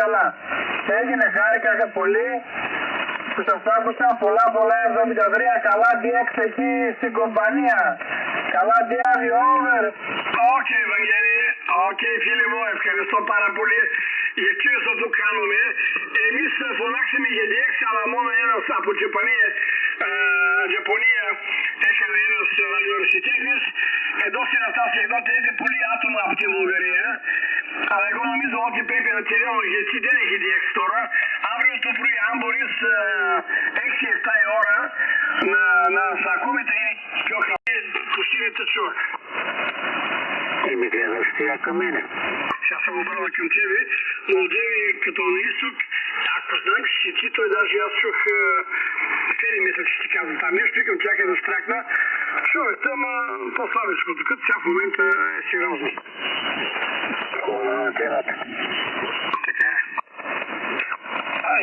καλά. Έγινε, χάρηκα πολύ που σας άκουσα. Πολλά 73. Καλά DX εκεί στην κομπανία. Καλά διάβη, over. Οκ, Ευαγγέλη. Οκ, φίλε μου, ευχαριστώ πάρα πολύ για αυτό που κάνουμε. Εμείς φωνάξαμε για DX, αλλά μόνο ένας από την Ιαπωνία έφερε ένας ραδιορασιτέχνης. Εδώ στην Αναστάση έχετε πολλοί άτομα από τη Βουλγαρία. Αλλά εγώ νομίζω ότι πρέπει να τελειώνω γιατί δεν έχει DX τώρα. Αύριο το πρωί, αν μπορείς 6-7 η ώρα να σε ακούμε, θα είναι πιο χαμηλή που στείλετε τσο. Mi gleda stiaka mene. Сега съм обърнал към тебе. Молдеви като на изток, ако знам, че си ти, той даже аз чух Фери мисля, че ти казвам това нещо, викам тя е застрахна. Човекта, ама по-слабичко, докато сега в момента е сериозно. Така е.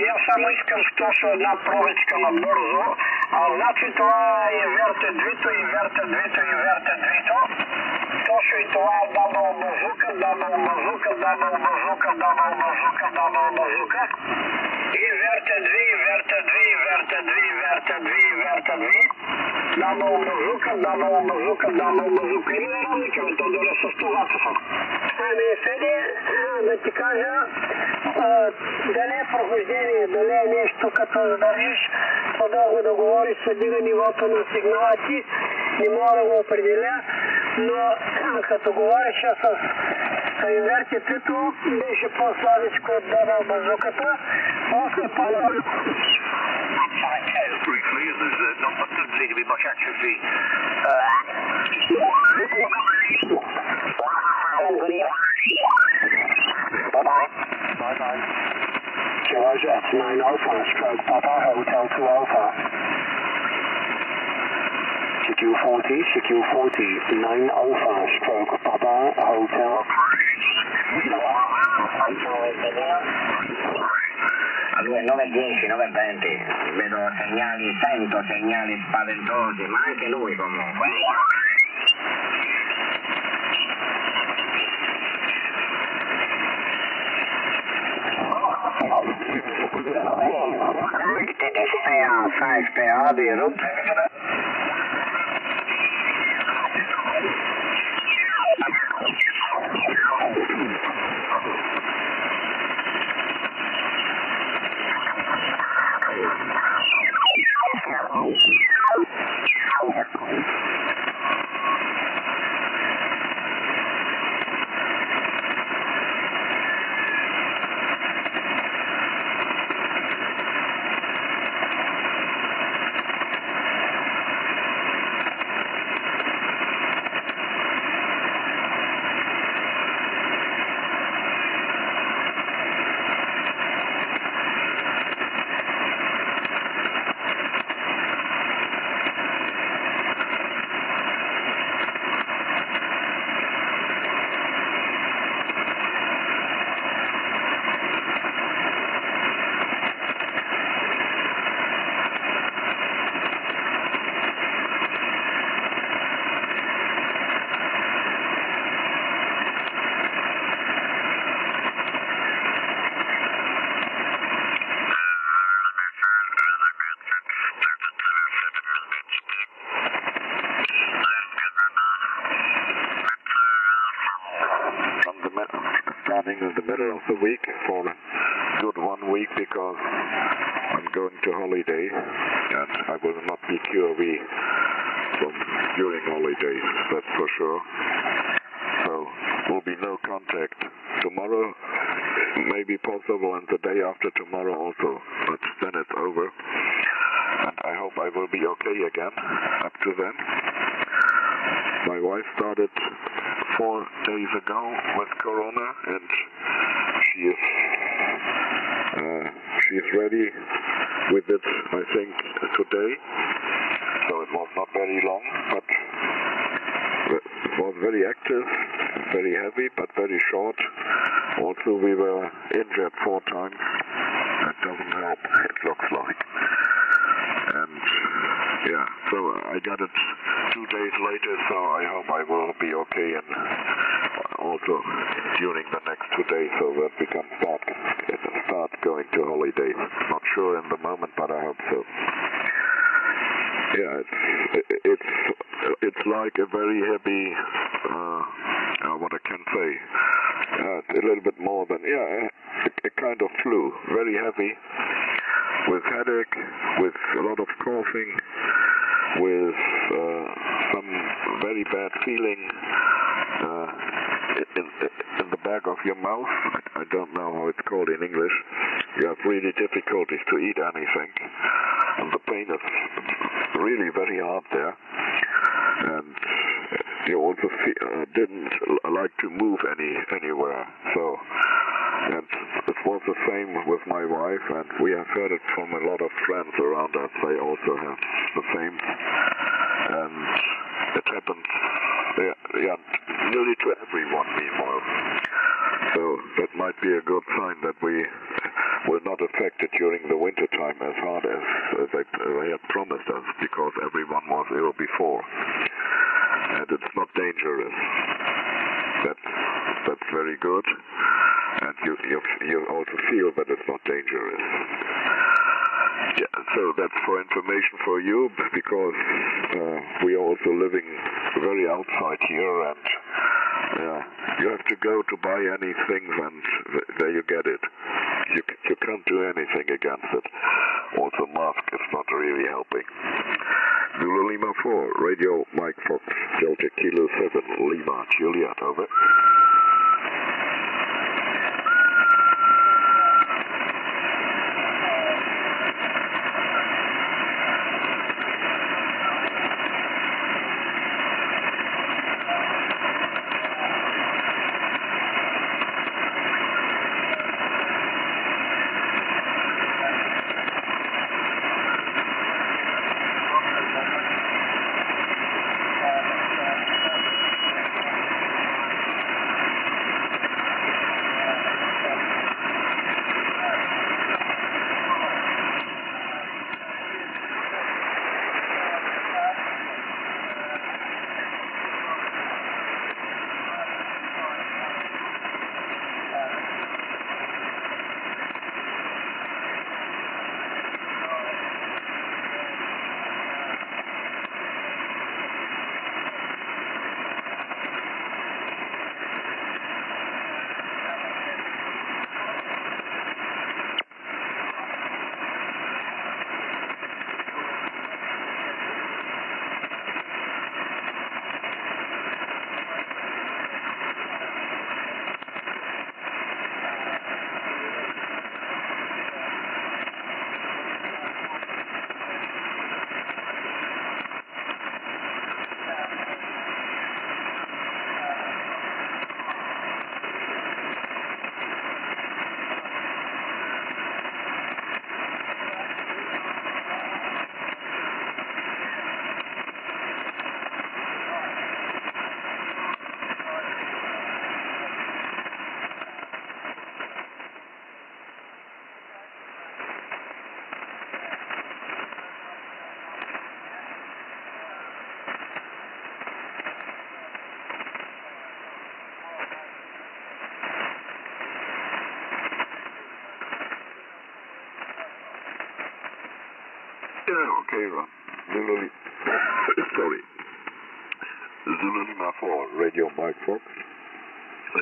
Я само искам точно една пробичка набързо. Значи това е верте двито и верте двито и верте двито. Точно и това е дабъл базука, дабъл базука, дабъл базука, дабъл базука, дабъл базука. И верте дви, верте дви, верте дви, верте дви, верте дви. Дабъл базука, дабъл базука, дабъл базука. Има разлика на това дори с това са. Ами, Феди, да ти кажа, дали е прохождение, дали е нещо като задържиш по-дълго да говориш, съдига нивото на сигнала ти, не мога да го определя, но като говореше с инвертитето, беше по-слабичко от дабъл базуката, после по-добре. Briefly, there's not doesn't seem to be much atrophy. Bye-bye. Bye-bye. Georgia 9 Alpha, stroke Papa, Hotel 2 Alpha. CQ40, CQ40, 9 Alpha, stroke Papa, Hotel. A 9:10, 9:20, vedo segnali, sento segnali spaventosi, ma anche lui comunque. Did you stay on 5 PA, Beirut? Starting in the middle of the week for a good 1 week because I'm going to holiday and I will not be QRV during holidays, that's for sure. So will be no contact tomorrow, maybe possible, and the day after tomorrow also, but then it's over. And I hope I will be okay again up to then. My wife started 4 days ago with Corona and she is ready with it, I think, today. So it was not very long, but it was very active, very heavy, but very short. Also, we were injured 4 times. That doesn't help, it looks like. And yeah, so I got it 2 days later, so I hope I will be okay and also during the next 2 days so that we can start going to holiday. Not sure in the moment, but I hope so. Yeah, it's like a very heavy, what I can say, a little bit more than, a kind of flu, very heavy, with headache, with a lot of coughing, with some very bad feeling in the back of your mouth. I don't know how it's called in English. You have really difficulties to eat anything, and the pain is really very hard there, and you also didn't like to move anywhere. So, and it was the same with my wife, and we have heard it from a lot of friends around us. They also have the same, and it happened nearly to everyone meanwhile. So that might be a good sign that we were not affected during the winter time as hard as they had promised us, because everyone was ill before, and it's not dangerous. That's very good, and you also feel that it's not dangerous. Yeah, so that's for information for you, because we are also living very outside here, and you have to go to buy anything, and there you get it. You can't do anything against it. Also, mask is not really helping. Zulu Lima 4, Radio Mike Fox, Delta Kilo 7, Lima, Juliet, over. Okay, Ron. Zulu Lima 4, Radio Mike Fox,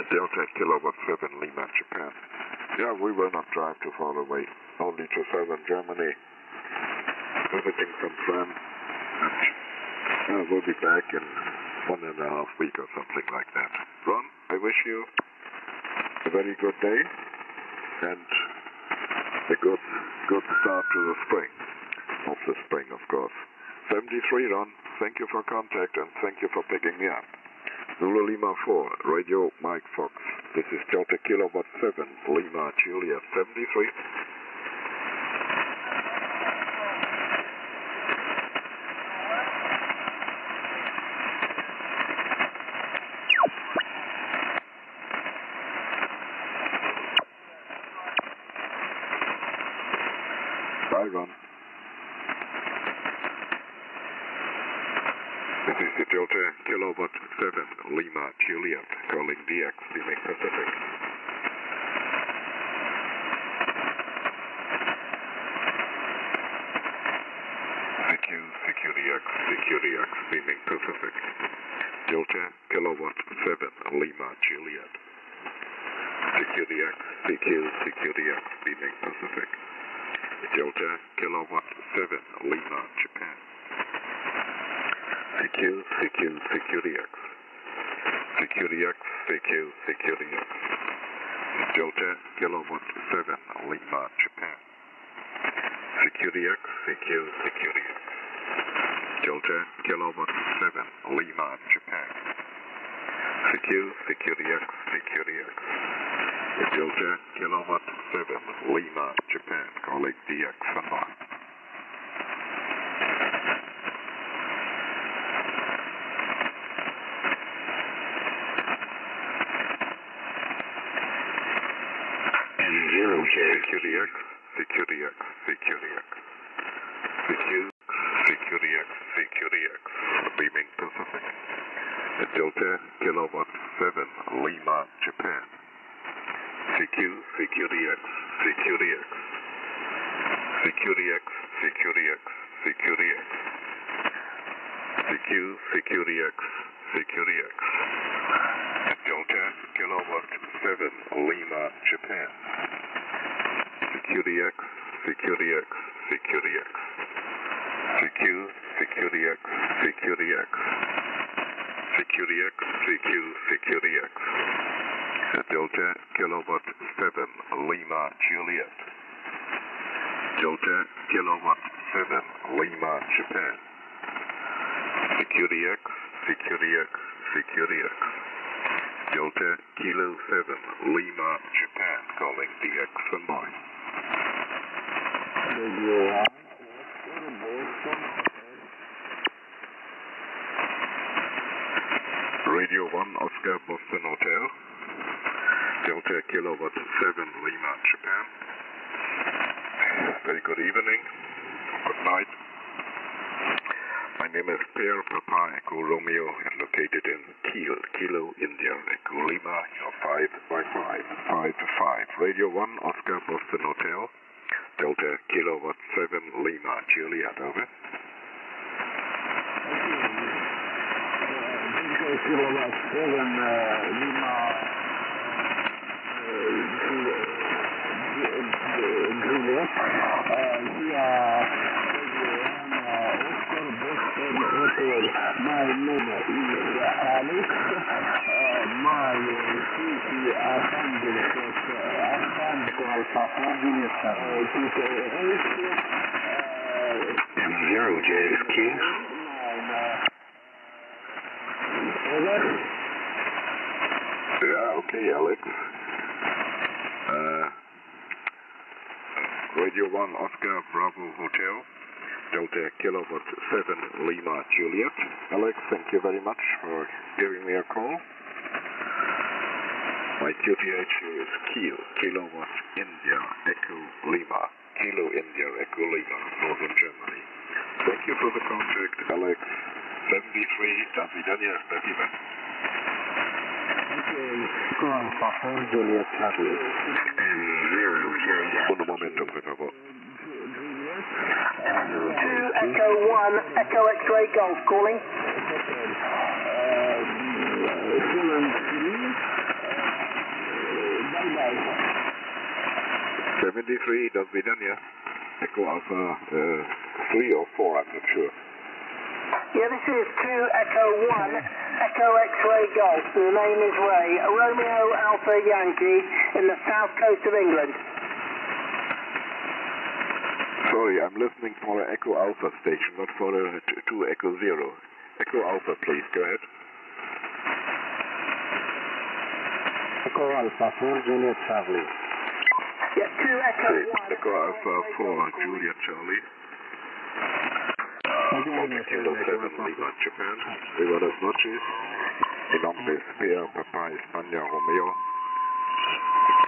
Delta Kilowatt 7, Lima, Japan. Yeah, we will not drive too far away, only to southern Germany, visiting some friends, and we'll be back in 1.5 weeks or something like that. Ron, I wish you a very good day, and a good start to the spring. Of the spring, of course. 73, Ron. Thank you for contact, and thank you for picking me up. Zulu Lima 4, Radio Mike Fox. This is Delta Kilowatt 7, Lima, Juliet, 73. Bye, Ron. This is the Delta Kilowatt 7, Lima, Juliet, calling DX, Lima Pacific. Security X, beaming Pacific. Delta, Kilowatt 7, Lima, Juliet. Security X, Security X, beaming Pacific. Delta, Kilowatt 7, Lima, Japan. Security X. Security X, Security X. Delta, Kilowatt 7, Lima, Japan. Security X, Security X. Delta, Kilowatt 7, Lima, Japan. Security X, Security X. Delta, Kilowatt 7, Lima, Japan. Calling DX online. Security X, Security X, Security X. Security X, Security X. Beaming Pacific. Delta, Kilowatt 7, Lima, Japan. Security X, Security X. Security X, Security X, Security X. Security X, Security X. Delta, Kilowatt 7, Lima, Japan. Security X, Security X, Security X. Security X, Security X. Security X, Security X. Delta, Kilowatt 7, Lima, Juliet. Delta, Kilowatt 7, Lima, Japan. Security X, Security X, Security X. Delta, Kilo 7, Lima, Japan. Calling DX online. Radio 1, Oscar, Boston Hotel. Delta, Kilowatt 7, Lima, Japan. Very good evening. Good night. My name is Pierre Papa Echo Romeo and located in Kiel, Kilo, India. Echo Lima, your 5 by 5 to 5. Radio 1, Oscar, Boston Hotel. Delta, Kilowatt 7, Lima, Juliet, over. Kilowatt 7, Lima, Juliet. My name is Alex. My city M0JFQ. Yeah, okay, Alex. Radio 1, Oscar, Bravo Hotel. Delta, Kilowatt 7, Lima, Juliet. Alex, thank you very much for giving me a call. My QTH is Kiel, Kilowatt, India, Echo, Lima. Kilo, India, Echo, Lima, Northern Germany. Thank you for the contact, Alex. 73, do widzenia, spasiba. Juliet, Un momento, por favor. 2 Echo 1, Echo X-ray Golf calling. 73, do widzenia. Echo Alpha 3 or 4, I'm not sure. Yeah, this is 2 Echo 1, Echo X-ray Golf. The name is Ray. Romeo Alpha Yankee in the south coast of England. Sorry, I'm listening for an Echo Alpha station, not for a 2 Echo 0. Echo Alpha, please, go ahead. Echo Alpha 4, Juliet Charlie. Yeah, 2 Echo 1. Echo Alpha 4, Juliet Charlie. Kilo 7, Lima, Japan. Muy buenas noches. Mi nombre es Pierre Papa España Romeo.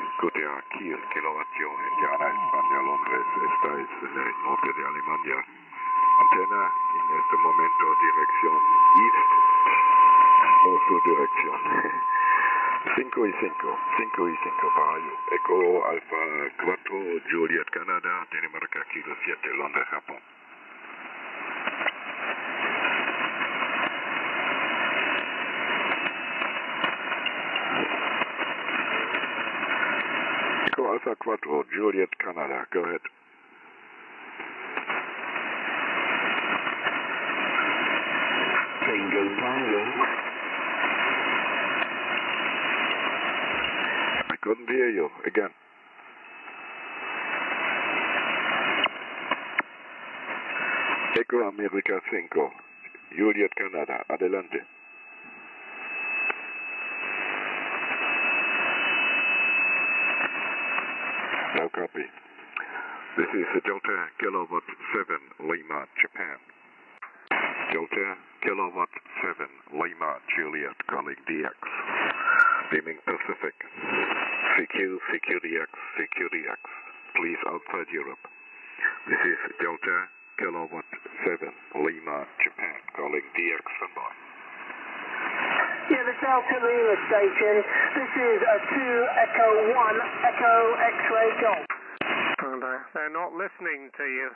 Escute aquí el kilovatio Indiana España Londres. Esta es en el norte de Alemania. Antena en este momento dirección east o su dirección. 5 y 5 para Echo Alpha 4 Juliet Canadá, Dinamarca Kilo 7 Londres Japón. Alpha Quattro, Juliet, Canada. Go ahead. Tango Tango. I couldn't hear you. Again. Echo America 5, Juliet, Canada. Adelante. No copy. This is Delta Kilowatt 7 Lima, Japan. Delta Kilowatt 7 Lima, Juliet, calling DX. Beaming Pacific. CQDX. Please outside Europe. This is Delta Kilowatt 7 Lima, Japan, calling DX standby. Yeah, the Delta Lima station. This is a 2 Echo 1 Echo X-ray Golf. They're not listening to you.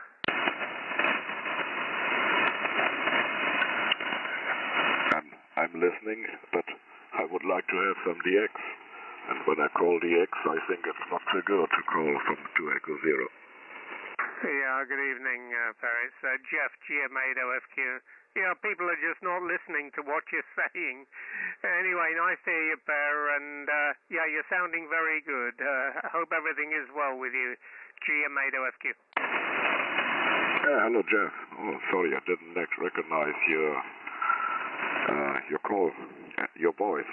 I'm listening, but I would like to have some DX. And when I call DX, I think it's not so good to call from 2 Echo 0. Yeah, good evening, Perry. It's Jeff, GM8OFQ. Yeah, people are just not listening to what you're saying. Anyway, nice to hear you, Per, and yeah, you're sounding very good. I hope everything is well with you, GM8OFQ. Hello, Jeff. Oh, sorry, I didn't recognize your call, your voice.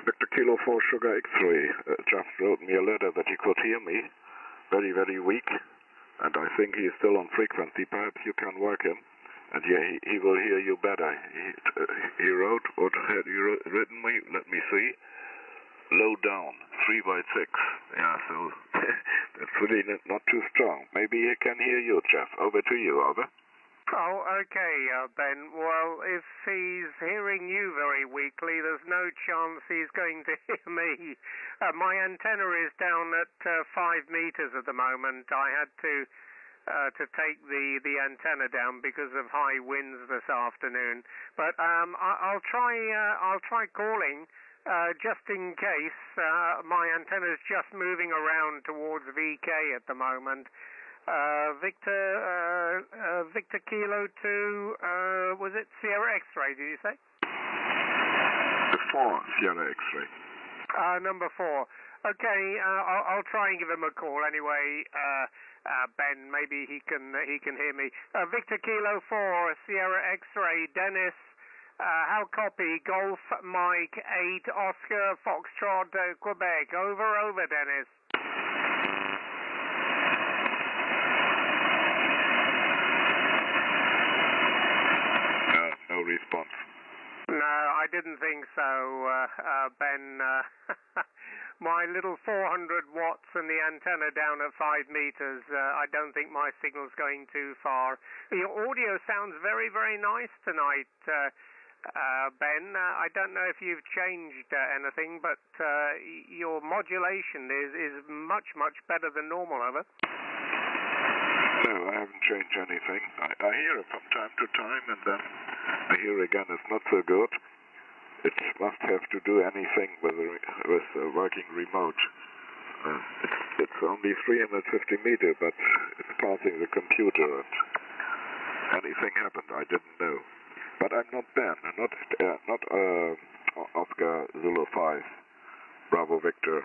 Victor Kilo 4 Sugar X-ray just wrote me a letter that he could hear me. Very, very weak, and I think he is still on frequency. Perhaps you can work him, and yeah, he will hear you better. He wrote, what had you written me? Let me see. Low down, 3/6. Yeah, so that's really not too strong. Maybe he can hear you, Jeff. Over to you, over. Oh, okay, Ben. Well, if he's hearing you very weakly, there's no chance he's going to hear me. My antenna is down at 5 meters at the moment. I had to take the antenna down because of high winds this afternoon. But I'll try calling just in case. My antenna is just moving around towards VK at the moment. Victor Kilo 2, was it Sierra X-ray, did you say? 4 Sierra X-ray. Number 4. Okay, I'll try and give him a call anyway. Ben, maybe he can hear me. Victor Kilo 4 Sierra X-ray, Dennis. How copy? Golf Mike 8 Oscar Foxtrot Quebec. Over, Dennis. No response. No, I didn't think so, Ben. My little 400 watts and the antenna down at 5 meters, I don't think my signal's going too far. Your audio sounds very, very nice tonight, Ben. I don't know if you've changed anything, but your modulation is much, much better than normal, over. No, I haven't changed anything. I hear it from time to time, and then I hear again it's not so good. It must have to do anything with working remote. It's only 350 meters, but it's passing the computer, and anything happened, I didn't know. But I'm not Ben, not Oscar Zulu 5, Bravo Victor.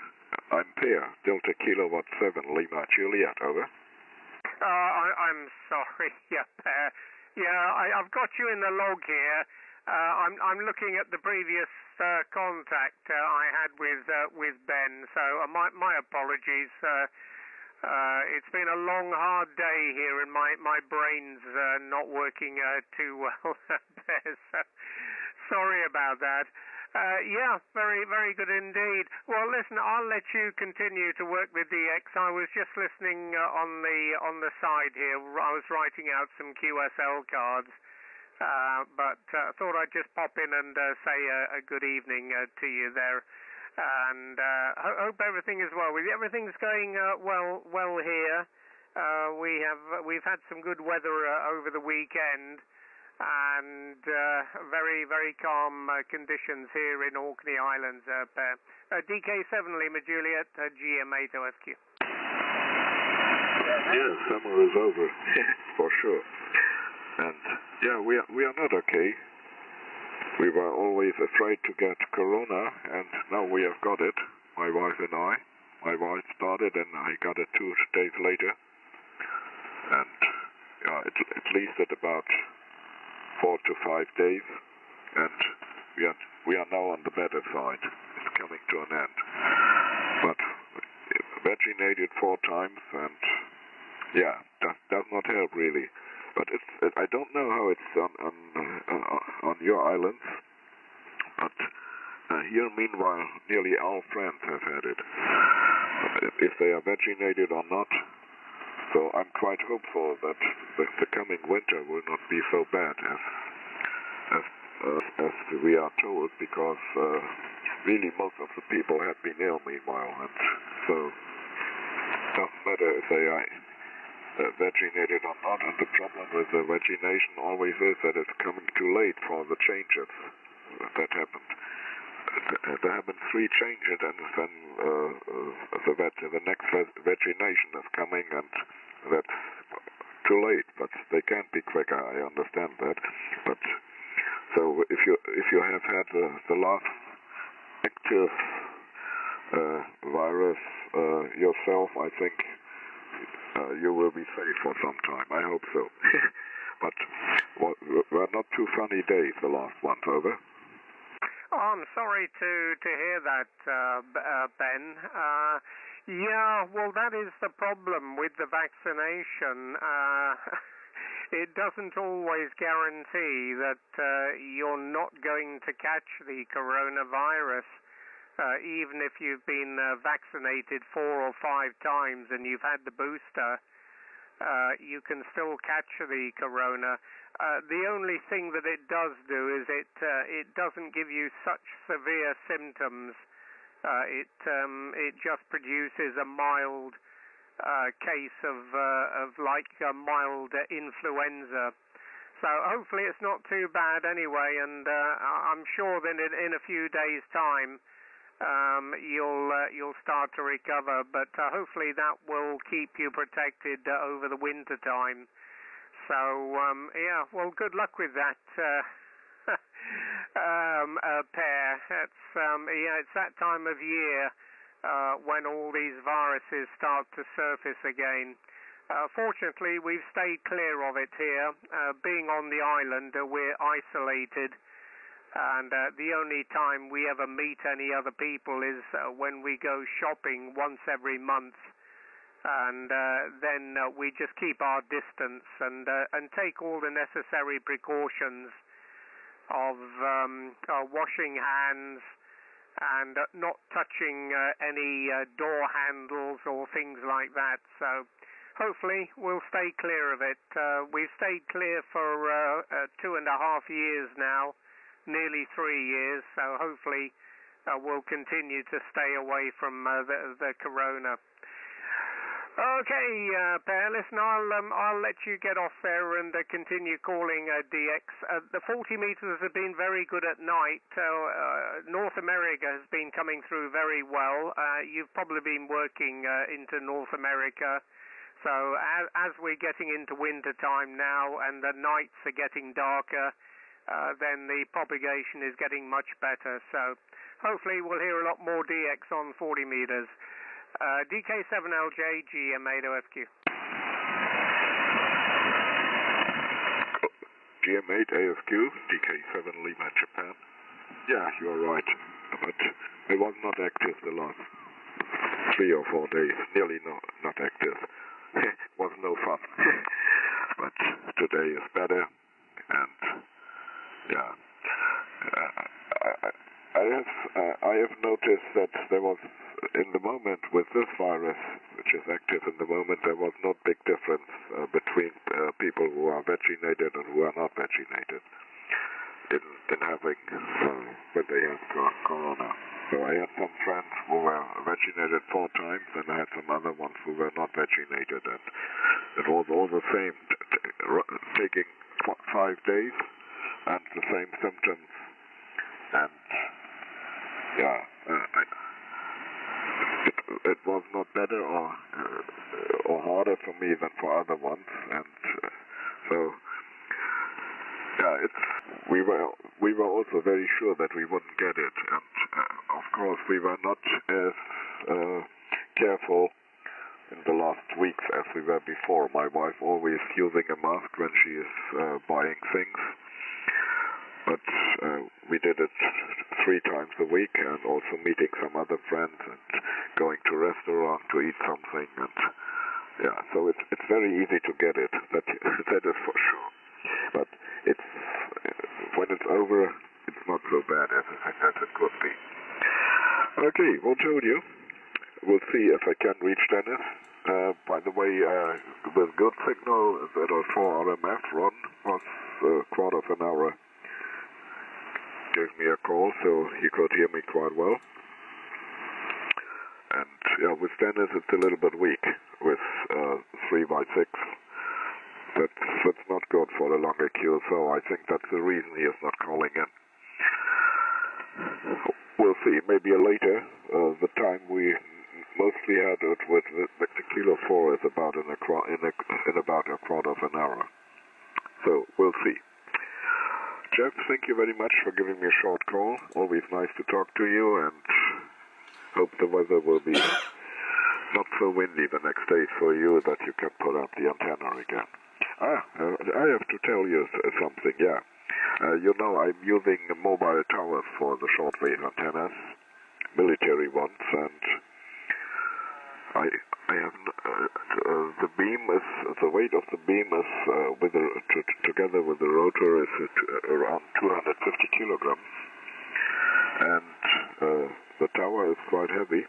I'm Per, Delta Kilowatt 7, Lima Juliet, over. I'm sorry, yeah, Per. Yeah, I've got you in the log here. I'm looking at the previous contact I had with Ben, so my apologies. It's been a long, hard day here, and my brain's not working too well, Per. So sorry about that. Yeah, very, very good indeed. Well, listen, I'll let you continue to work the DX. I was just listening on the side here. I was writing out some QSL cards, but thought I'd just pop in and say a good evening to you there. And hope everything is well with you. Everything's going well here. We've had some good weather over the weekend. and very, very calm conditions here in Orkney Islands, Per. DK7 Lima Juliet, GM8OFQ. Yeah, summer is over, for sure. And yeah, we are not okay. We were always afraid to get corona, and now we have got it, my wife and I. My wife started, and I got it 2 days later. And yeah, at least at about 4 to 5 days, and we are now on the better side. It's coming to an end. But vaccinated 4 times, and yeah, that does not help really. But I don't know how it's on your islands, but here, meanwhile, nearly all friends have had it. If they are vaccinated or not, so I'm quite hopeful that the coming winter will not be so bad as we are told, because really most of the people have been ill meanwhile, and so it doesn't matter if they are vaccinated or not. And the problem with the vaccination always is that it's coming too late for the changes that happened. There have been 3 changes, and then the next vaccination is coming, and that's too late. But they can't be quicker. I understand that. But so if you have had the last active virus yourself, I think you will be safe for some time. I hope so. But were not too funny days, the last ones, over. Oh, I'm sorry to hear that, Ben. Yeah, well, that is the problem with the vaccination. It doesn't always guarantee that you're not going to catch the coronavirus. Even if you've been vaccinated 4 or 5 times and you've had the booster, you can still catch the corona. The only thing that it does do is it doesn't give you such severe symptoms. It just produces a mild case of like a mild influenza. So hopefully it's not too bad anyway, and I'm sure that in a few days' time you'll start to recover, but hopefully that will keep you protected over the winter time. So yeah, well, good luck with that, Per. It's that time of year when all these viruses start to surface again. Fortunately, we've stayed clear of it here. Being on the island, we're isolated. And the only time we ever meet any other people is when we go shopping once every month, and then we just keep our distance and take all the necessary precautions of washing hands and not touching any door handles or things like that. So hopefully we'll stay clear of it. We've stayed clear for 2.5 years now. Nearly 3 years, so hopefully we'll continue to stay away from the corona. Okay, Per, listen, I'll let you get off there and continue calling DX. The 40 meters have been very good at night. North America has been coming through very well. You've probably been working into North America. So as we're getting into winter time now and the nights are getting darker, then the propagation is getting much better. So hopefully we'll hear a lot more DX on 40 meters. DK7LJ, GM8OFQ. GM8OFQ, DK7 Lima, Japan. Yeah, you're right. But I was not active the last 3 or 4 days. Nearly not active. Was no fun. But today is better, and yeah, I have noticed that there was, in the moment with this virus, which is active in the moment, there was no big difference between people who are vaccinated and who are not vaccinated in having when they have corona. So I had some friends who were vaccinated 4 times, and I had some other ones who were not vaccinated, and it was all the same, taking 5 days and the same symptoms, and yeah, it was not better or harder for me than for other ones, and so yeah, we were also very sure that we wouldn't get it, and of course we were not as careful in the last weeks as we were before. My wife always using a mask when she is buying things, but we did it 3 times a week, and also meeting some other friends and going to restaurant to eat something, and yeah, so it's very easy to get it. That is for sure. But it's when it's over, it's not so bad as it could be. Okay, well, told you. We'll see if I can reach Dennis. By the way, with good signal, that 4 RMF Ron was a quarter of an hour. Gave me a call, so he could hear me quite well. And yeah, with Dennis it's a little bit weak with 3x6. That's not good for a longer queue, so I think that's the reason he is not calling in. We'll see. Maybe later. The time we mostly had it with the Kilo 4 is about in about a quarter of an hour. So we'll see. Jeff, thank you very much for giving me a short call. Always nice to talk to you, and hope the weather will be not so windy the next day for you that you can put up the antenna again. I have to tell you something, yeah. You know, I'm using mobile towers for the shortwave antennas, military ones, and I have the beam is the weight of the beam is together with the rotor is around 250 kilograms, and the tower is quite heavy.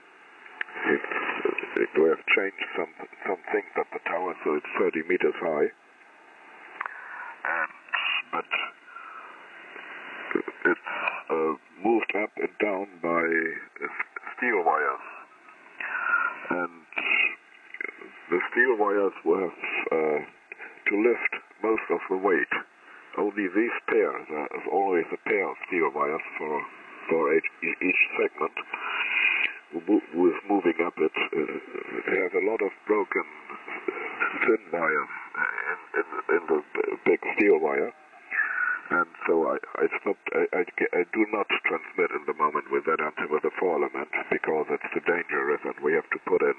We have changed something that the tower, so it's 30 meters high, but it's moved up and down by steel wires, and the steel wires will have to lift most of the weight. Only these pairs, there's always a pair of steel wires for each segment. With moving up, it has a lot of broken thin wires in the big steel wire, and so I stopped. I do not transmit in the moment with that with the 4 element, because it's too dangerous, and we have to put in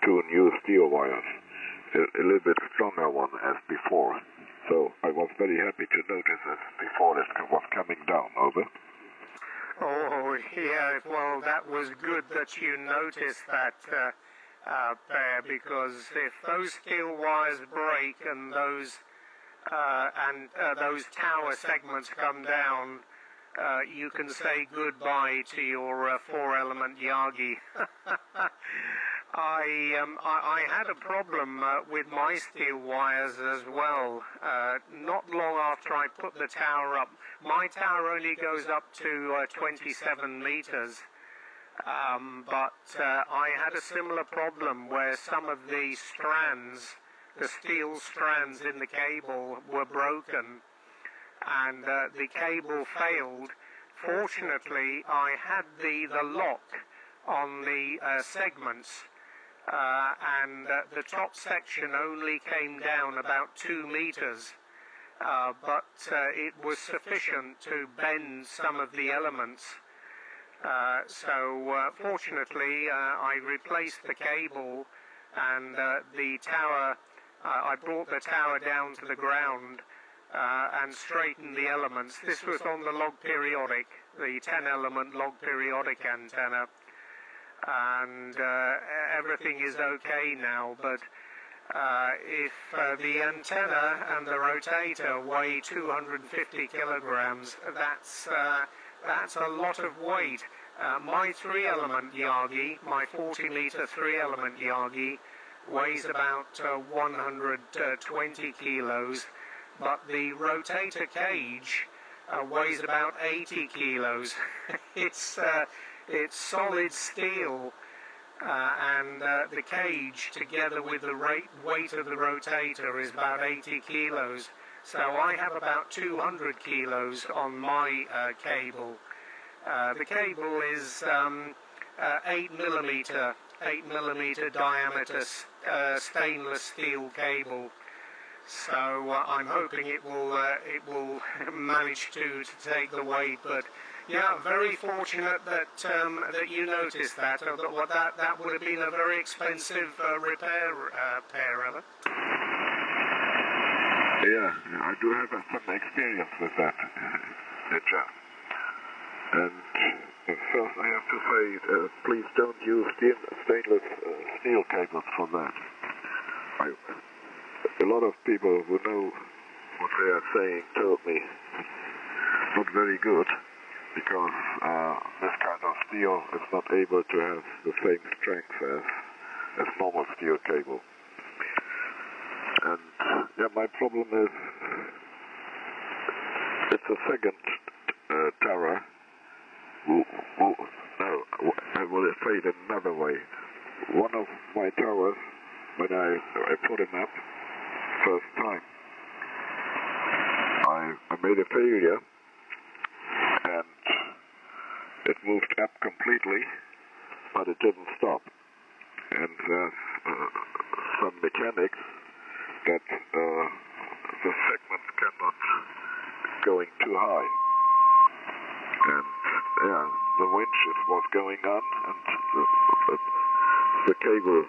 2 new steel wires, a little bit stronger one as before. So I was very happy to notice this before it was coming down. Over. Oh, yeah, well, that was good that you noticed that there, because if those steel wires break and those tower segments come down, you can say goodbye to your 4-element Yagi. I had a problem with my steel wires as well. Not long after I put the tower up, my tower only goes up to 27 meters, but I had a similar problem where some of the strands, the steel strands in the cable, were broken, and the cable failed. Fortunately, I had the lock on the segments, and the top section only came down about 2 meters, but it was sufficient to bend some of the elements. So fortunately, I replaced the cable, and the tower, I brought the tower down to the ground and straightened the elements. This was on the log periodic, the 10-element log periodic antenna. And everything is okay now, but if the antenna and the rotator weigh 250 kilograms, that's a lot of weight. My 3-element Yagi, my 40-meter 3-element Yagi, weighs about 120 kilos, but the rotator cage weighs about 80 kilos. It's solid steel, and the cage together with the weight of the rotator is about 80 kilos. So I have about 200 kilos on my cable. The cable is 8 millimeter diameter stainless steel cable. So I'm hoping it will manage to take the weight. But yeah, very fortunate that that you noticed that. That would have been a very expensive repair, Ever. Yeah, I do have some experience with that, Ninja. And first I have to say, please don't use stainless steel cables for that. A lot of people who know what they are saying told me it's not very good, because this kind of steel is not able to have the same strength as normal steel cable. And yeah, my problem is it's a second tower. No, I will say it another way. One of my towers, when I put him up first time, I made a failure, and it moved up completely, but it didn't stop. And there's some mechanics that the segments cannot going too high. And yeah, the winch was going on, and the cable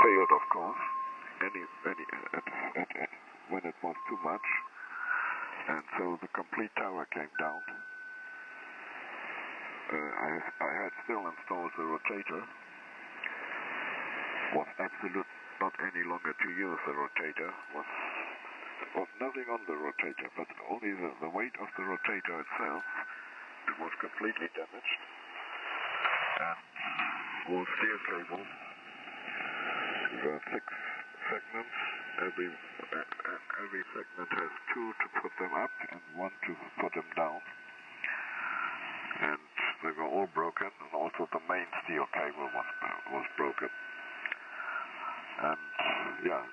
failed, of course, when it was too much, and so the complete tower came down. I had still installed the rotator. Was absolute not any longer to use the rotator. Was nothing on the rotator, but only the weight of the rotator itself. It was completely damaged, and all steel cables. There are 6 segments. Every segment has 2 to put them up and 1 to put them down. And they were all broken, and also the main steel cable was broken. And yeah,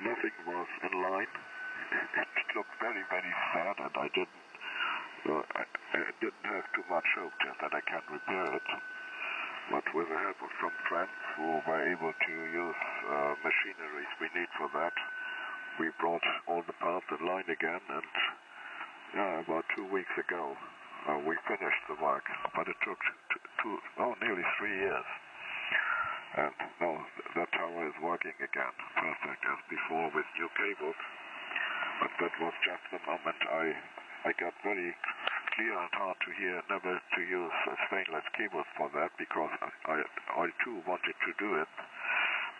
nothing was in line. It looked very, very sad, and I didn't have too much hope that I can repair it. But with the help of some friends who were able to use machineries we need for that, we brought all the parts in line again, and yeah, about 2 weeks ago we finished the work. But it took nearly 3 years. And now that tower is working again, perfect as before with new cables. But that was just the moment I got very clear and hard to hear never to use stainless cables for that, because I too wanted to do it,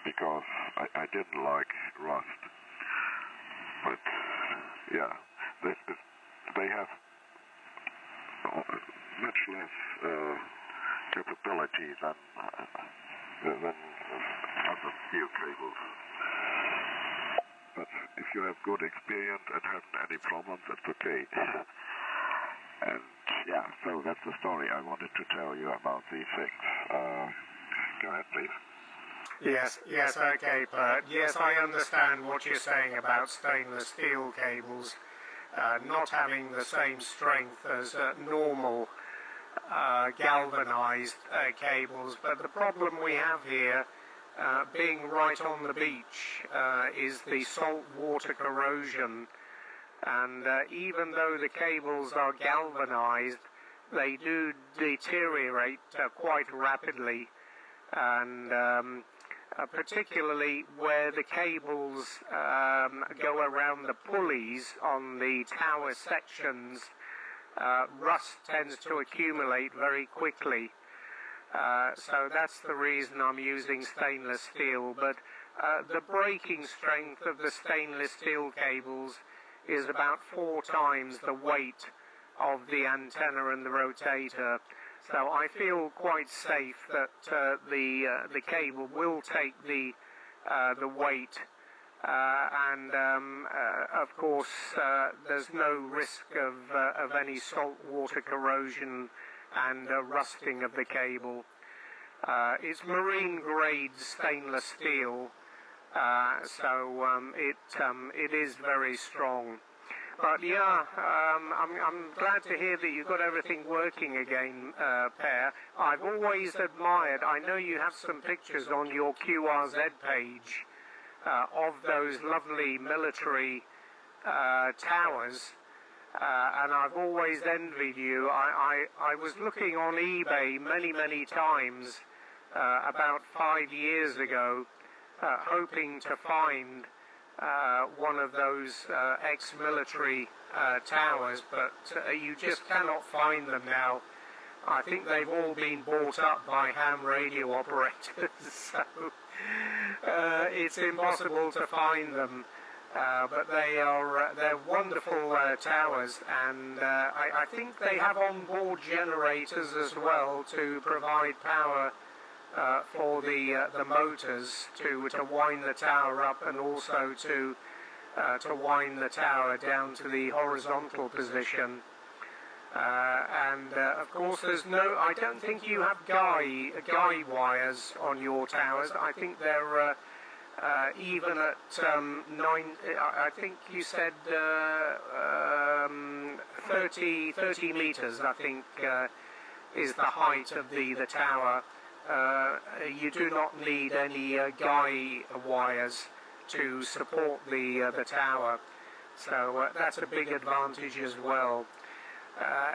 because I didn't like rust. But yeah, they have much less capability than other steel cables. But if you have good experience and haven't any problems, that's okay. And yeah, so that's the story I wanted to tell you about these things. Go ahead, please. Yes, okay, Bert. Yes, I understand what you're saying about stainless steel cables not having the same strength as normal galvanized cables, but the problem we have here, being right on the beach, is the salt water corrosion. And even though the cables are galvanized, they do deteriorate quite rapidly, and particularly where the cables go around the pulleys on the tower sections, rust tends to accumulate very quickly. So that's the reason I'm using stainless steel. But the breaking strength of the stainless steel cables is about 4 times the weight of the antenna and the rotator. So I feel quite safe that the cable will take the weight, and of course there's no risk of any salt water corrosion and rusting of the cable. It's marine grade stainless steel, so it is very strong. But yeah, I'm glad to hear that you've got everything working again, Per. I've always admired, I know you have some pictures on your QRZ page of those lovely military towers, and I've always envied you. I was looking on eBay many times about 5 years ago, hoping to find one of those ex-military towers, but you just cannot find them now. I think they've all been bought up by ham radio operators, so it's impossible to find them. But they're wonderful towers, and I think they have on-board generators as well to provide power for the motors to wind the tower up, and also to wind the tower down to the horizontal position. And of course, I don't think you have guy wires on your towers. I think they're even at 9. I think you said 30 meters. I think is the height of the tower. You do not need any guy wires to support the tower, so that's a big advantage as well.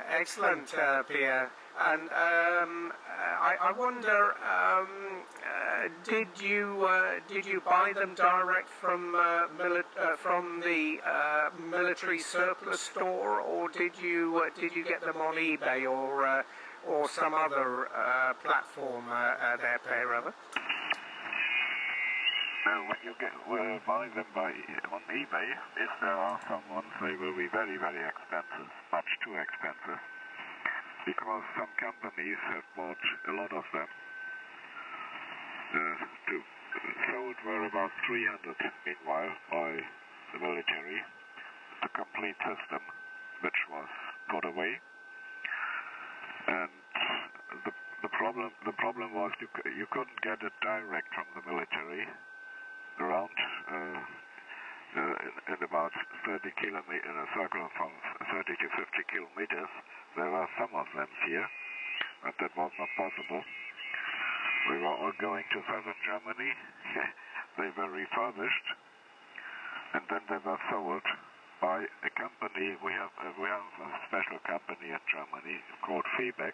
Excellent, Pierre. And I wonder, did you buy them direct from the military surplus store, or did you get them on eBay or some other platform there, Pierre? Well, when you buy them on eBay, if there are some ones, they will be very expensive, much too expensive, because some companies have bought a lot of them. Sold were about 300 meanwhile by the military, the complete system, which was put away. And the problem was you couldn't get it direct from the military. Around in about 30 kilometers, in a circle from 30 to 50 kilometers, there were some of them here, but that was not possible. We were all going to southern Germany. They were refurbished, and then they were sold by a company. We have a special company in Germany called Feedback.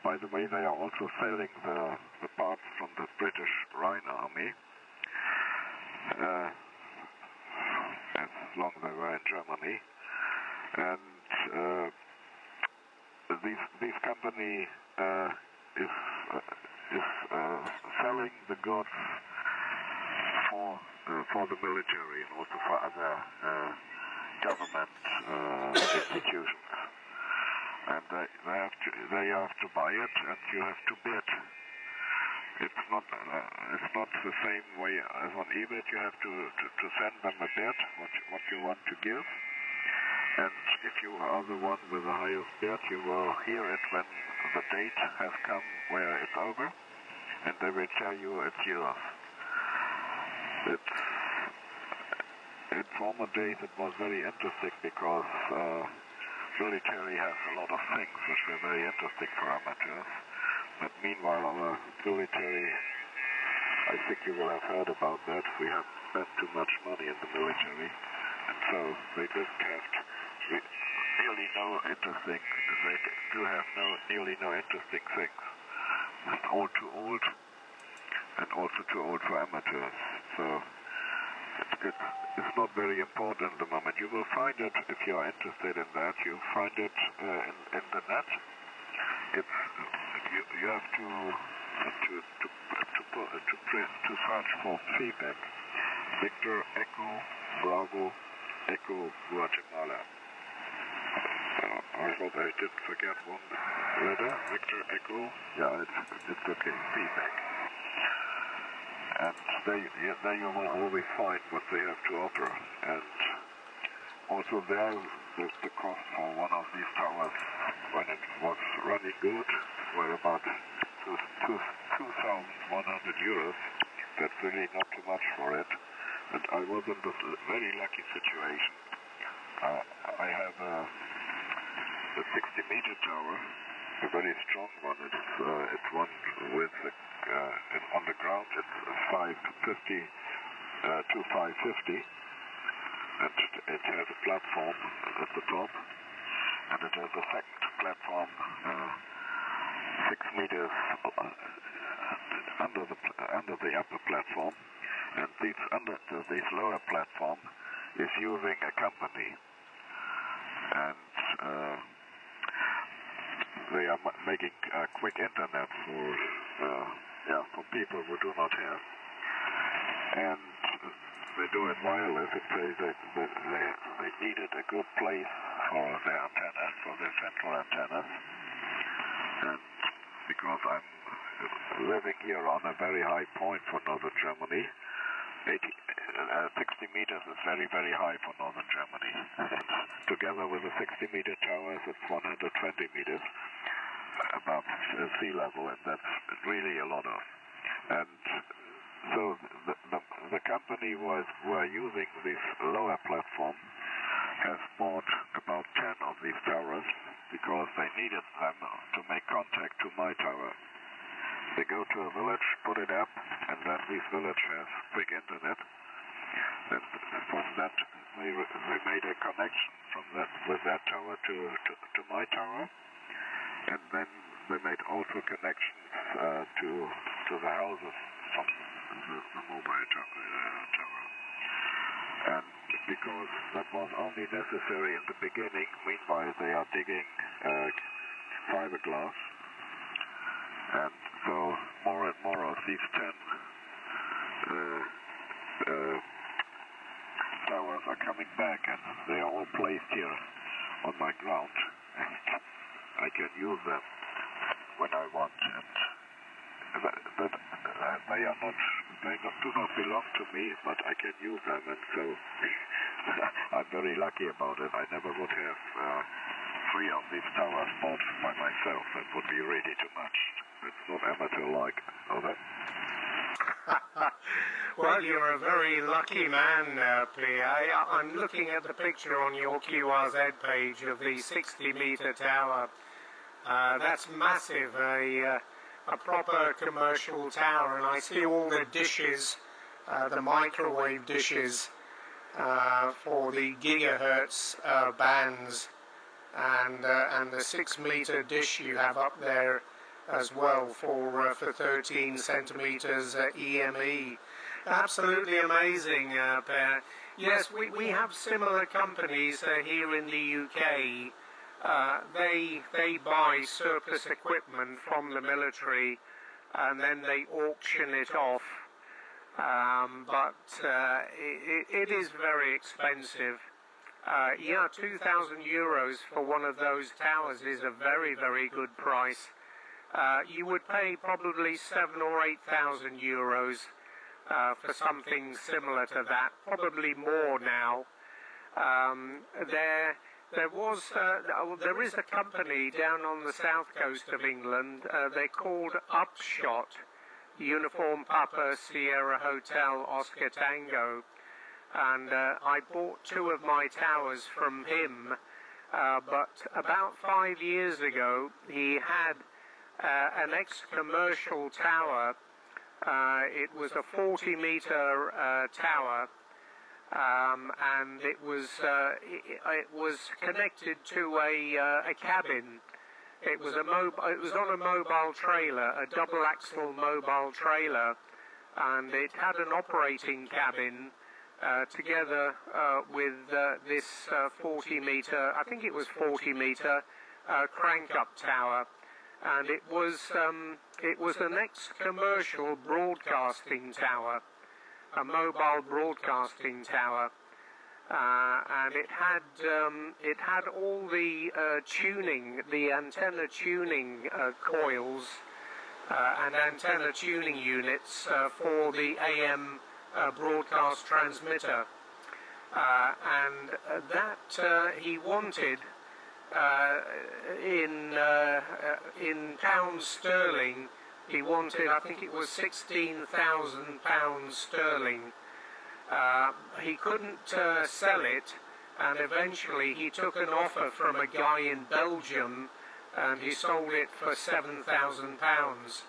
By the way, they are also selling the parts from the British Rhine Army. As long as they were in Germany, and this company is selling the goods for the military and also for other government institutions, and they have to buy it, and you have to bid. It's not the same way as on eBay. You have to send them a bid, what you want to give, and if you are the one with the highest bid, you will hear it when the date has come where it's over, and they will tell you it's yours. In former days it was very interesting because military has a lot of things which were very interesting for amateurs. But meanwhile, our military, I think you will have heard about that, we have spent too much money in the military, and so they didn't have nearly no interesting, they do have nearly no interesting things. It's all too old, and also too old for amateurs, so it's not very important at the moment. You will find it, if you are interested in that, you'll find it in the net. You have to search for Feedback. Victor Echo Bravo Echo Guatemala. I hope I didn't forget one letter. Victor Echo. Yeah, it's okay. Feedback. And there you will always find what they have to offer. And also there the cost for one of these towers when it was running good were about 2,100 euros. That's really not too much for it. And I was in this very lucky situation. I have a 60-meter tower, a very strong one. It's one with on the ground. It's 550 to 550, and it has a platform at the top, and it has a second platform 6 meters under the upper platform, and this lower platform is using a company, and they are making quick internet for people who do not have, and they do it wireless. They needed a good place for their antennas, for their central antennas, and because I'm living here on a very high point for northern Germany, 60 meters is very, very high for northern Germany. Together with the 60-meter towers, it's 120 meters above sea level, and that's really a lot of. And so the company were using this lower platform has bought about 10 of these towers because they needed them to make contact to my tower. They go to a village, put it up, and then this village has quick internet. And from that, they made a connection with that tower to my tower, and then they made also connections to the houses from the mobile tower. And because that was only necessary in the beginning, meanwhile they are digging fiberglass, and so more and more of these 10 towers are coming back, and they are all placed here on my ground, and I can use them when I want, and they do not belong to me, but I can use them, and so I'm very lucky about it. I never would have 3 of these towers bought by myself. That would be really too much. It's not amateur-like, know that? Well, you're a very lucky man, Pierre. I'm looking at the picture on your QRZ page of the 60-meter tower. That's massive, a proper commercial tower, and I see all the dishes, the microwave dishes for the gigahertz bands, and the 6-meter dish you have up there as well for 13 centimeters EME. Absolutely amazing, Per. Yes, we have similar companies here in the UK. They buy surplus equipment from the military and then they auction it off. But it is very expensive. 2,000 euros for one of those towers is a very, very good price. You would pay probably 7,000 or 8,000 euros for something similar to that, probably more now. There is a company down on the south coast of England. They're called Upshot, Uniform Papa Sierra Hotel Oscar Tango, and I bought 2 of my towers from him. But about 5 years ago, he had an ex-commercial tower. It was a 40-meter tower, and it was connected to a cabin. It was on a mobile trailer, a double-axle mobile trailer, and it had an operating cabin together with this 40-meter, I think it was 40-meter crank-up tower. And it was an ex-commercial broadcasting tower, a mobile broadcasting tower, and it had all the tuning, the antenna tuning coils and antenna tuning units for the AM broadcast transmitter. and that he wanted in pounds sterling. He wanted, I think it was £16,000 sterling. He couldn't sell it, and eventually he took an offer from a guy in Belgium, and he sold it for £7,000.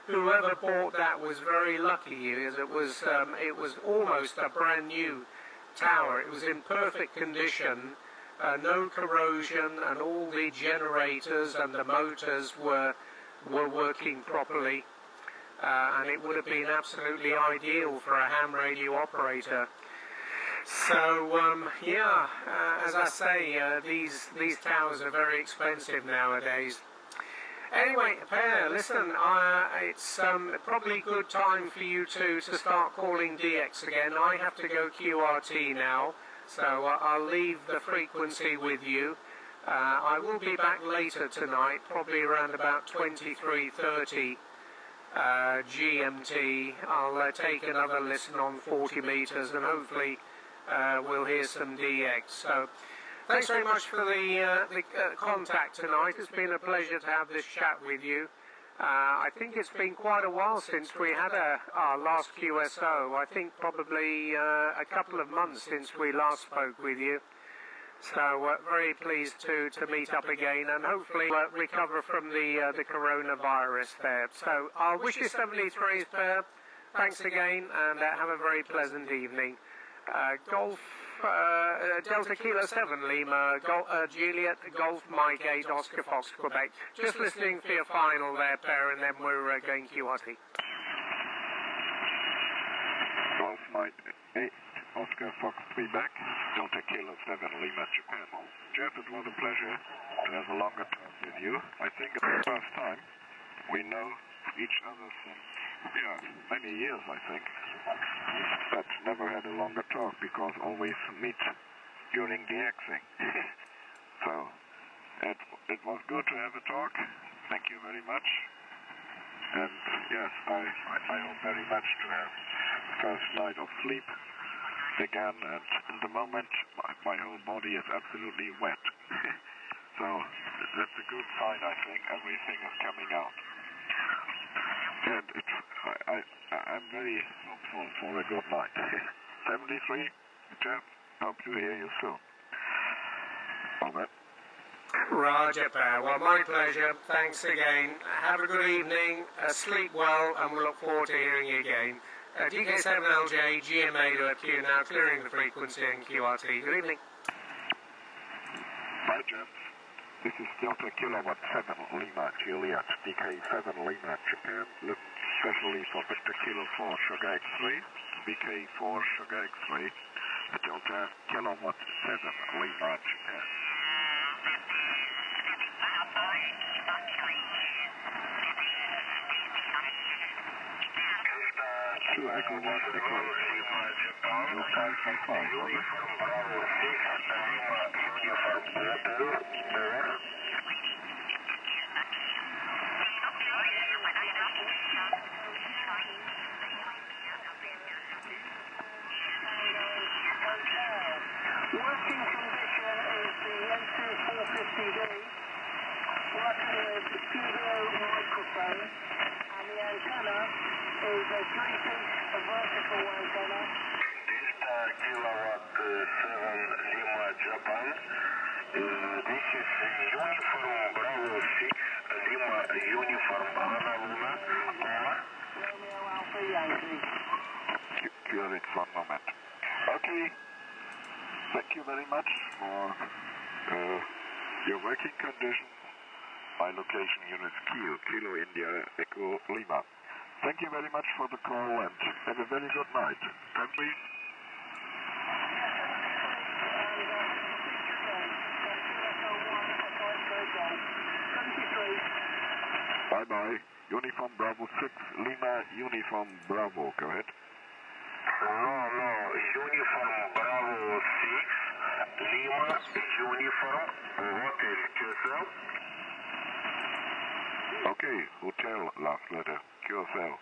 Whoever bought that was very lucky, as it was almost a brand new tower. It was in perfect condition, no corrosion, and all the generators and the motors were working properly, and it would have been absolutely ideal for a ham radio operator. So as I say, these towers are very expensive nowadays. Anyway, Per, listen, it's probably a good time for you to start calling DX again. I have to go QRT now, so I'll leave the frequency with you. I will be back later tonight, probably around about 23:30 GMT. I'll take another listen on 40 meters, and hopefully we'll hear some DX. So thanks very much for the contact tonight. It's been a pleasure to have this chat with you. I think it's been quite a while since we had our last QSO. I think probably a couple of months since we last spoke with you. So very pleased to meet up again, and hopefully recover from the coronavirus there. So I'll wish you 73s, Per. Thanks again, and have a very pleasant evening. Golf Delta Kilo 7 Lima, Juliet, Golf Mike 8 Oscar Fox Quebec. Just listening for your final there, Per, and then we're going QRT. Golf Mike 8 Oscar Fox Quebec, Delta Kilo 7 Lima, Japan. Jeff, it was a pleasure to have a longer talk with you. I think it's the first time we know each other since many years, I think, but never had a longer talk because always meet during the DXing. So it was good to have a talk. Thank you very much. And yes, I hope very much to have first night of sleep again. And in the moment, my whole body is absolutely wet. So that's a good sign, I think. Everything is coming out. And I'm very hopeful for a good night. 73, Jeff, hope to hear you soon. Over. Roger, Per. Well, my pleasure. Thanks again. Have a good evening. Sleep well, and we look forward to hearing you again. DK7LJ, GM8OFQ, now clearing the frequency in QRT. Good evening. Bye, Jeff. This is Delta Kilowatt 7 Lima Juliet, DK7 Lima Japan, looking especially for Victor Kilo 4 Sugar X-ray, BK4 Sugar X-ray, Delta Kilowatt 7 Lima Japan. 2 Echo 1 Echo. 555, over. Working condition is the M2450D, working with the studio microphone, and the antenna is a 3-piece vertical antenna. Delta Kilowatt 7 Lima Japan. This is Uniform Bravo 6 Lima Uniform Anna Luna. Over. Romeo Alpha Yankee. Curious, one moment. Okay. Thank you very much for your working conditions. My location unit is Kilo India Echo Lima. Thank you very much for the call and have a very good night. Country. Bye bye. Uniform Bravo 6 Lima Uniform Bravo. Go ahead. No, Uniform Bravo 6, Lima, Uniform, Hotel, QSL. Okay, Hotel, last letter, QSL.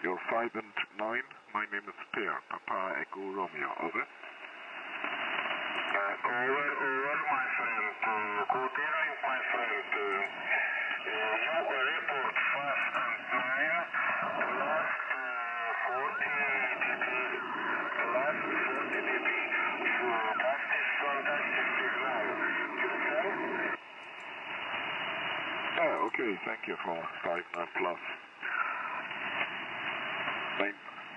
You're 5 and 9. My name is Pierre, Papa Echo Romeo. Over. Over, my friend. Good evening, my friend. You report 5 and 9. Last 40 dB. Last 40 dB. So that is fantastic signal. Okay, thank you for 5 9 plus.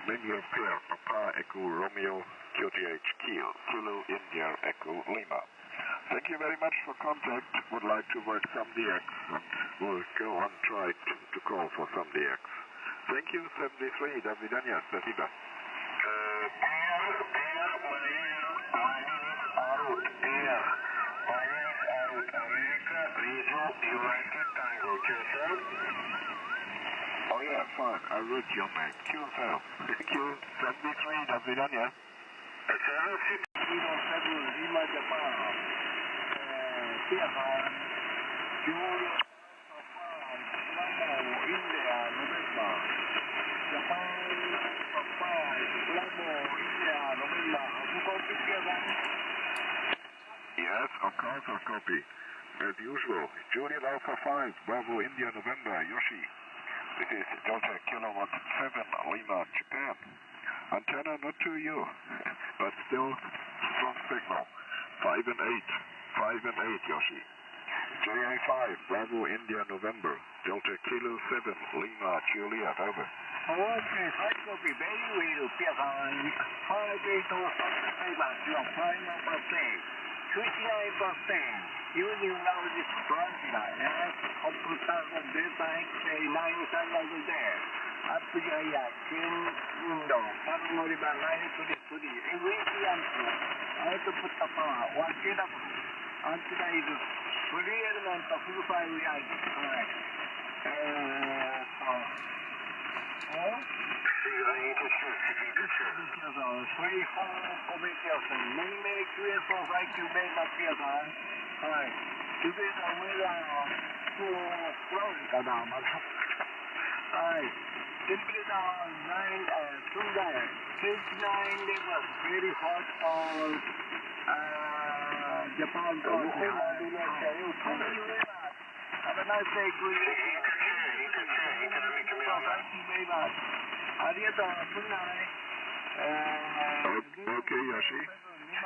Name your Pierre, Papa Echo Romeo, QTH Kilo India Echo Lima. Thank you very much for contact. Would like to work some DX and we'll go on try to call for some DX. Thank you, 73, до свидания, спасибо. Oh yeah, fine. I wrote your name. QSL. Thank you. 73, до свидания. 7 Lima Japan. Japan. Juliet Japan. Bravo India November. Japan Papa Bravo India November. Have you got it together? Yes, of course I'll copy. As usual, Juliet Alpha 5, Bravo India November, Yoshi. This is Delta Kilowatt 7 Lima, Japan. Antenna not to you, but still strong signal. 5 and 8, 5 and 8, Yoshi. GM8 Bravo India November, Delta Kilo 7 Lima, Juliet, over. Okay, side copy, very well, Pierre. 5 8 or something like your final birthday. 29%. Using now this branch line, computer data X-ray 9 there. Apply King window, Family by 923. Every answer, I have to put the power, 1 kW. Until I do 3 elements of full 5 reality. Alright. Many QSOs like you made my PSI. Alright. Today the weather to Florida now, Alright. Temperature 29 levels, very hot on Japan. Thank you very much. Have a nice day, good evening. Thank you very much. Good night. Okay, Yoshi.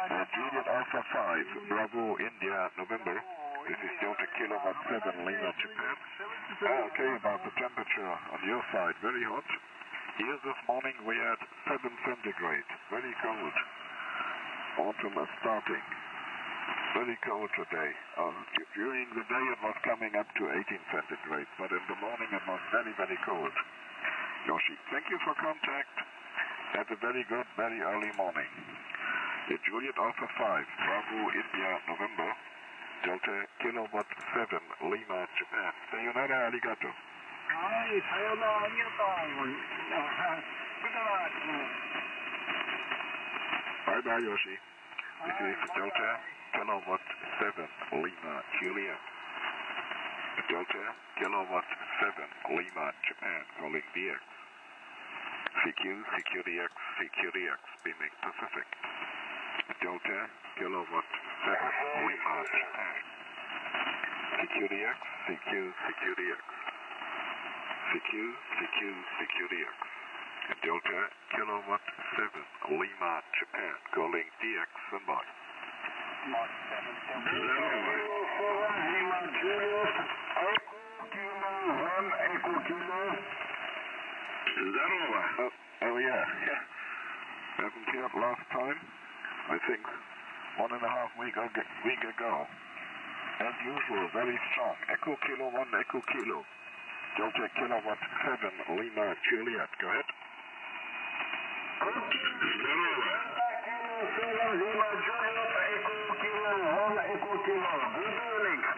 Juliet Alpha 5, Bravo India November. This is Delta Kilowatt 7 Lima, Japan. Okay, about the temperature on your side, very hot. Here this morning we had 7 centigrade, very cold. Autumn is starting. Very cold today. During the day it was coming up to 18 centigrade, but in the morning it was very, very cold. Yoshi, thank you for contact. Have a very good, very early morning. Juliet Alpha 5, Bravo India November, Delta Kilowatt 7 Lima, Japan. Sayonara, arigato. Hi, sayonara, arigato. Good night. Bye bye, Yoshi. This is Delta Kilowatt 7 Lima, Juliet. Delta Kilowatt 7 Lima, Japan, calling DX. CQDX, beaming Pacific. Delta Kilowatt 7 Lima, Japan. CQDX, CQDX. Delta Kilowatt 7 Lima, Japan, calling DX and bye. Oh yeah. Haven't heard last time. I think 1.5 week ago. As usual, very strong. Echo Kilo 1, Echo Kilo. Delta Kilowatt 7 Lima, Juliet. Go ahead.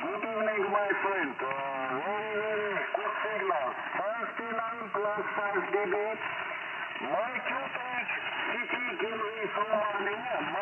Good evening, my friend. Very good signal. 59 plus 5 dB. My QTH CT from morning.